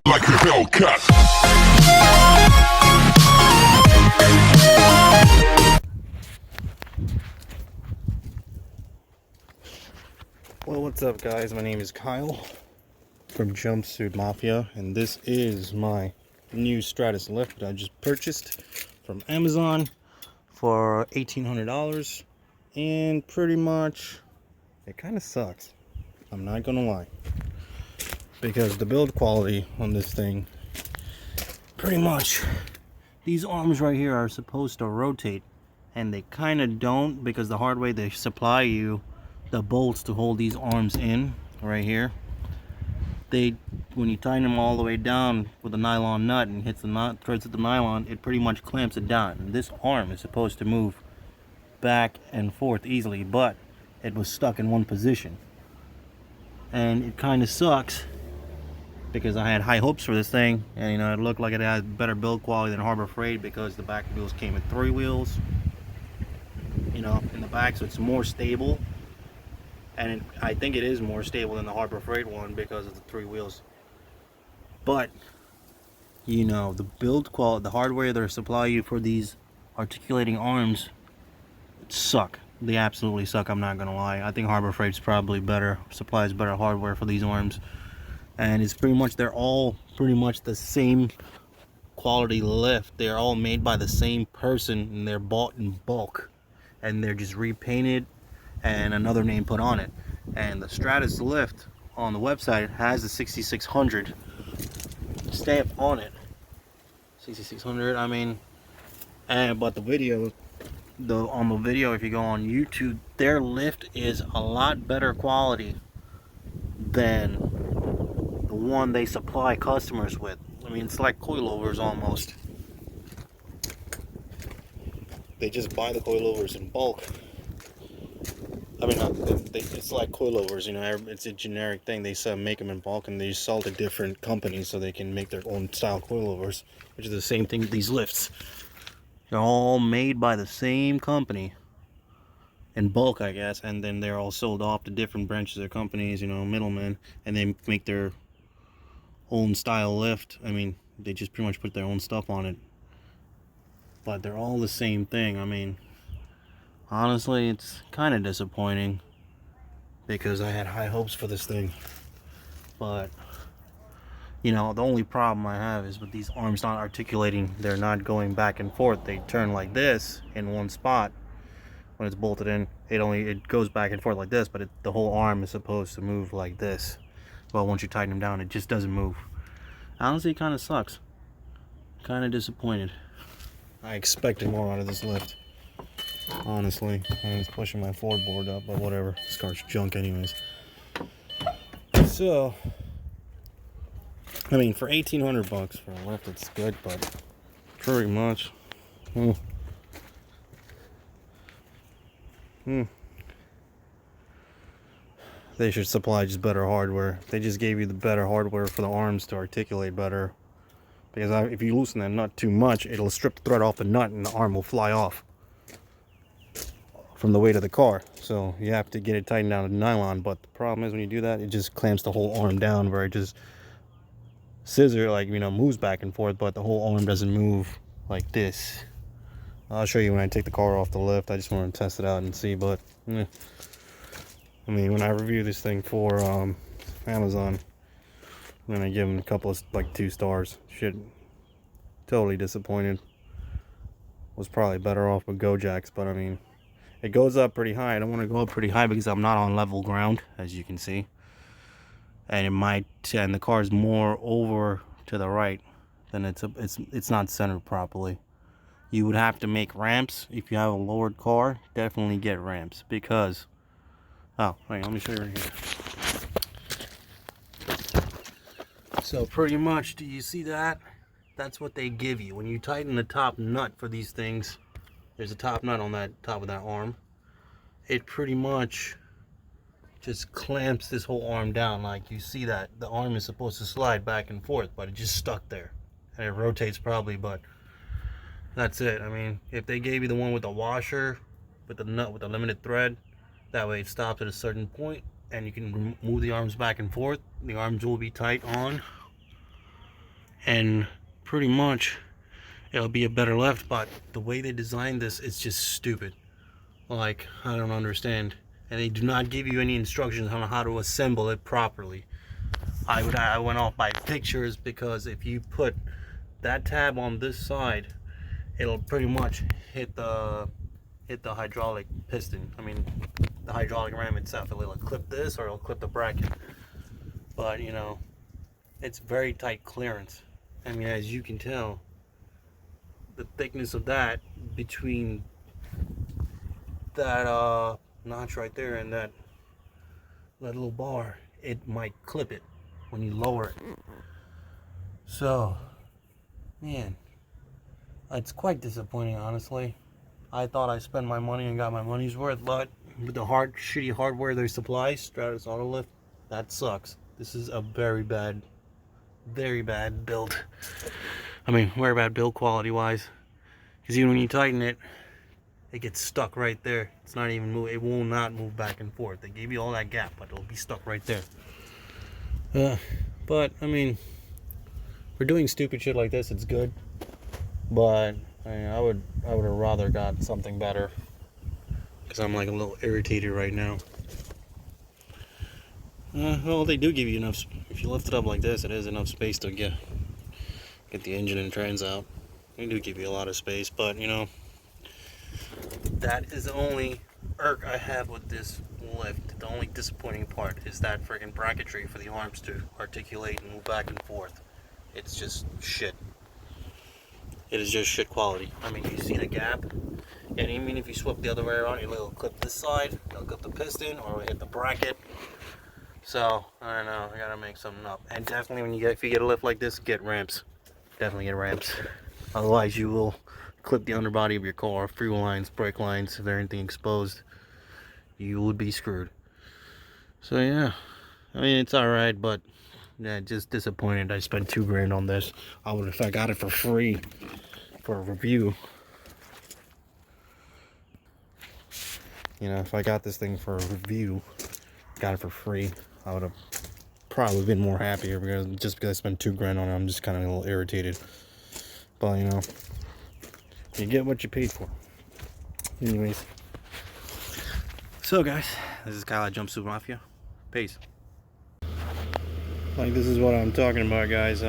like a Hellcat. Well, what's up guys, my name is Kyle from Jumpsuit Mafia, and this is my new Stratus lift that I just purchased from Amazon for $1,800, and pretty much it kind of sucks, I'm not gonna lie, because the build quality on this thing, pretty much these arms right here are supposed to rotate, and they kind of don't, because the hard way they supply you the bolts to hold these arms in right here, when you tighten them all the way down with a nylon nut and hits the nut, threads at the nylon, it pretty much clamps it down. And this arm is supposed to move back and forth easily, but it was stuck in one position, and it kind of sucks because I had high hopes for this thing, and you know, it looked like it had better build quality than Harbor Freight because the back wheels came with 3 wheels, you know, in the back, so it's more stable. And I think it is more stable than the Harbor Freight one because of the 3 wheels. But, you know, the build quality, the hardware they supply you for these articulating arms suck. They absolutely suck, I'm not gonna lie. I think Harbor Freight's probably better, supplies better hardware for these arms. And it's pretty much, they're all pretty much the same quality lift. They're all made by the same person, and they're bought in bulk. And they're just repainted and another name put on it. And the Stratus lift on the website has the 6600 stamp on it. 6600, I mean, but the video, on the video, if you go on YouTube, their lift is a lot better quality than the one they supply customers with. I mean, it's like coilovers almost. They just buy the coilovers in bulk. I mean, it's like coilovers, you know, it's a generic thing. They make them in bulk, and they sell to different companies so they can make their own style coilovers, which is the same thing with these lifts. They're all made by the same company in bulk, I guess, and then they're all sold off to different branches of companies, you know, middlemen, and they make their own style lift. I mean, they just pretty much put their own stuff on it, but they're all the same thing. I mean, honestly, it's kind of disappointing because I had high hopes for this thing. But, you know, the only problem I have is with these arms not articulating. They're not going back and forth. They turn like this in one spot. When it's bolted in, it goes back and forth like this, but the whole arm is supposed to move like this. Well, once you tighten them down, it just doesn't move. Honestly, it kind of sucks. Kind of disappointed. I expected more out of this lift. Honestly, I was pushing my floorboard up, but whatever. This car's junk anyways. So, I mean, for 1,800 bucks for a lift, it's good, but pretty much, they should supply just better hardware. They just gave you the better hardware for the arms to articulate better. Because if you loosen that nut too much, it'll strip the thread off the nut, and the arm will fly off from the weight of the car. So you have to get it tightened down to nylon, but the problem is when you do that, it just clamps the whole arm down, where it just moves back and forth, but the whole arm doesn't move like this. I'll show you when I take the car off the lift. I just want to test it out and see, but I mean, when I review this thing for Amazon, I'm gonna give them a couple of 2 stars. Shit, totally disappointed. Was probably better off with Gojeks, but I mean, it goes up pretty high. I don't want to go up pretty high because I'm not on level ground, as you can see. And the car is more over to the right than it's not centered properly. You would have to make ramps. If you have a lowered car, definitely get ramps, because, oh, wait, let me show you right here. So pretty much, do you see that? That's what they give you. When you tighten the top nut for these things, there's a top nut on that top of that arm. It pretty much just clamps this whole arm down. Like, you see that the arm is supposed to slide back and forth, but it just stuck there. And it rotates probably, but that's it. I mean, if they gave you the one with the washer, with the nut with the limited thread, that way it stops at a certain point and you can move the arms back and forth. The arms will be tight on. and pretty much it'll be a better lift. But the way they designed this, it's just stupid. Like, I don't understand. And they do not give you any instructions on how to assemble it properly. I went off by pictures, because if you put that tab on this side, it'll pretty much hit the hydraulic piston. I mean, the hydraulic ram itself. It'll clip this, or it'll clip the bracket. But you know, it's very tight clearance. I mean, as you can tell, the thickness of that between that notch right there and that little bar, it might clip it when you lower it. So, man, it's quite disappointing, honestly. I thought I spent my money and got my money's worth, but with the shitty hardware they supply, Stratus Autolift, that sucks. This is a very bad build. I mean, very bad build quality wise, because even when you tighten it, it gets stuck right there. It's not even move. It will not move back and forth. They gave you all that gap, but it'll be stuck right there. But I mean, for doing stupid shit like this, it's good. But I mean, I would have rather got something better, because I'm like a little irritated right now. Well, they do give you enough. If you lift it up like this, it is enough space to get the engine and trans out. They do give you a lot of space, but you know, that is the only irk I have with this lift. The only disappointing part is that friggin' bracketry for the arms to articulate and move back and forth. It's just shit. It is just shit quality. I mean, you see the gap, and even if you swap the other way around, it'll clip this side, it'll clip the piston, or it'll hit the bracket. So I don't know. I gotta make something up. And definitely, if you get a lift like this, get ramps. Definitely get ramps. Otherwise, you will clip the underbody of your car, fuel lines, brake lines. If there's anything exposed, you would be screwed. So yeah, I mean, it's all right, but yeah, just disappointed. I spent $2 grand on this. I would, if I got it for free for a review. You know, if I got this thing for a review, got it for free, I would have probably been more happier, because I spent $2 grand on it, I'm just kind of a little irritated. But you know, you get what you paid for. Anyways, so guys, this is Kyle at Jumpsuit Mafia. Peace. Like, this is what I'm talking about, guys.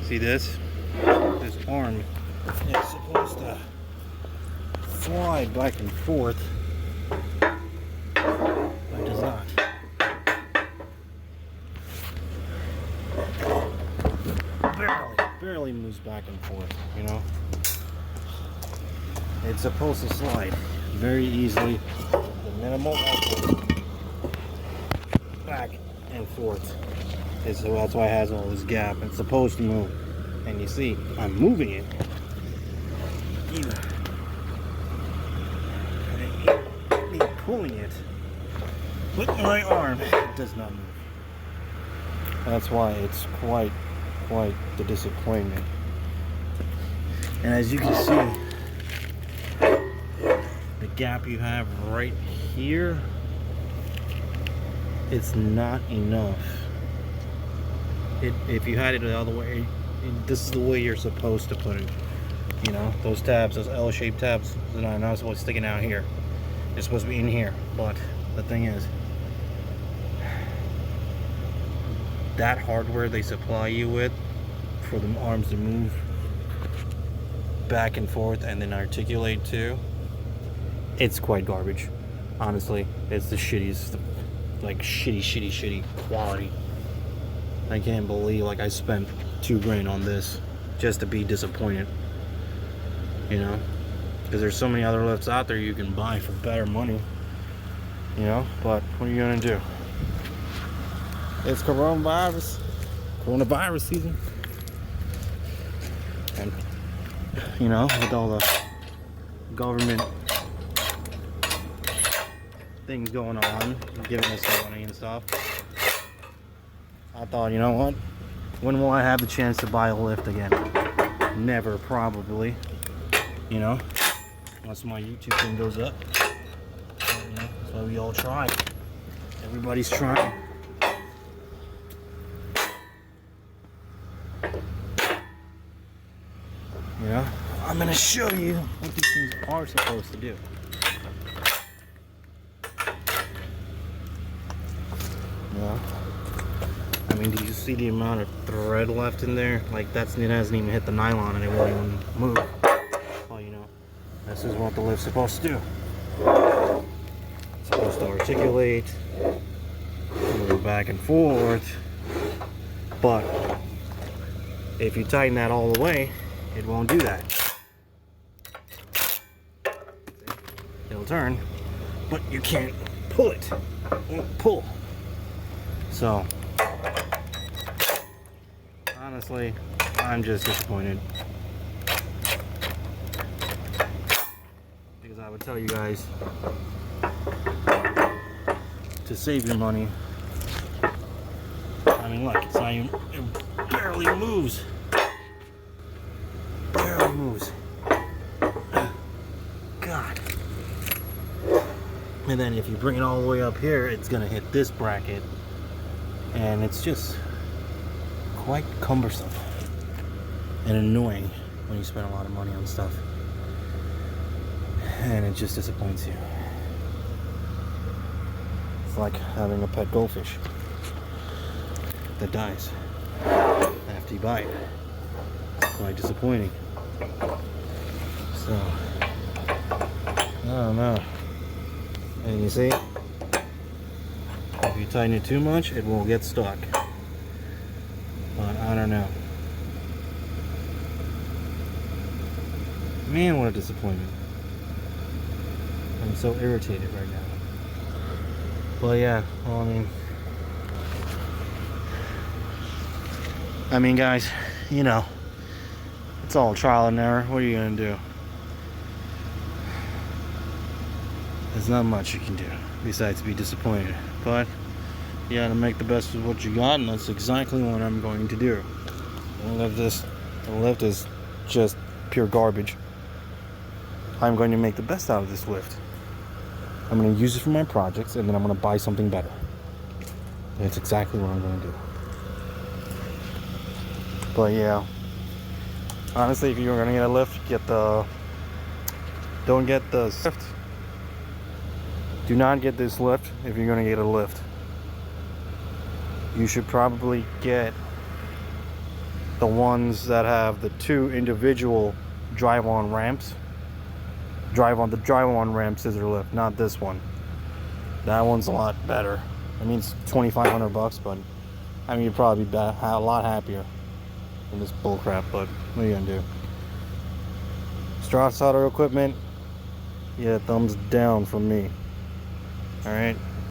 See this arm is supposed to slide back and forth, but it does not. Barely moves back and forth, you know. It's supposed to slide very easily, the minimal effort, back and forth. And so that's why it has all this gap. It's supposed to move, and you see I'm moving it. Me pulling it with my arm, it does not move. That's why it's quite the disappointment. And as you can see, the gap you have right here, it's not enough. If you had it the other way, this is the way you're supposed to put it. You know, those tabs, those L-shaped tabs, they're not supposed to stick out here. They're supposed to be in here. But the thing is, that hardware they supply you with for the arms to move back and forth and then articulate too, it's quite garbage. Honestly, it's the shittiest, like shitty quality. I can't believe, like, I spent $2 grand on this just to be disappointed. You know, because there's so many other lifts out there you can buy for better money. You know, but what are you gonna do? It's coronavirus season, and you know, with all the government things going on, giving us money and stuff, I thought, you know what? When will I have the chance to buy a lift again? Never, probably. You know, once my YouTube thing goes up. You know, that's why we all try. Everybody's trying. I'm gonna show you what these things are supposed to do. Yeah. I mean, do you see the amount of thread left in there? Like, it hasn't even hit the nylon and it won't even move. Oh, you know, this is what the lift's supposed to do. It's supposed to articulate, move back and forth, but if you tighten that all the way, it won't do that. It'll turn, but you can't pull it. It won't pull. So, honestly, I'm just disappointed. Because I would tell you guys to save your money. I mean, look, it's not even, it barely moves. Barely moves. God. And then if you bring it all the way up here, it's gonna hit this bracket. And it's just quite cumbersome and annoying when you spend a lot of money on stuff. And it just disappoints you. It's like having a pet goldfish that dies after you buy it. It's quite disappointing. So, I don't know. And you see, if you tighten it too much, it will get stuck. But I don't know. Man, what a disappointment. I'm so irritated right now. But yeah, well, I mean guys, you know, it's all trial and error. What are you gonna do? There's not much you can do besides be disappointed. But you gotta make the best of what you got, and that's exactly what I'm going to do. The lift is just pure garbage. I'm going to make the best out of this lift. I'm going to use it for my projects, and then I'm going to buy something better. That's exactly what I'm going to do. But yeah, honestly, if you're going to get a lift, don't get the lift. Do not get this lift if you're going to get a lift. You should probably get the ones that have the 2 individual drive-on ramps. The drive-on ramp scissor lift, not this one. That one's a lot better. I mean, it's $2,500, but I mean, you'd probably be a lot happier than this bullcrap. But what are you gonna do? Strauss Auto Equipment, yeah, thumbs down from me. All right.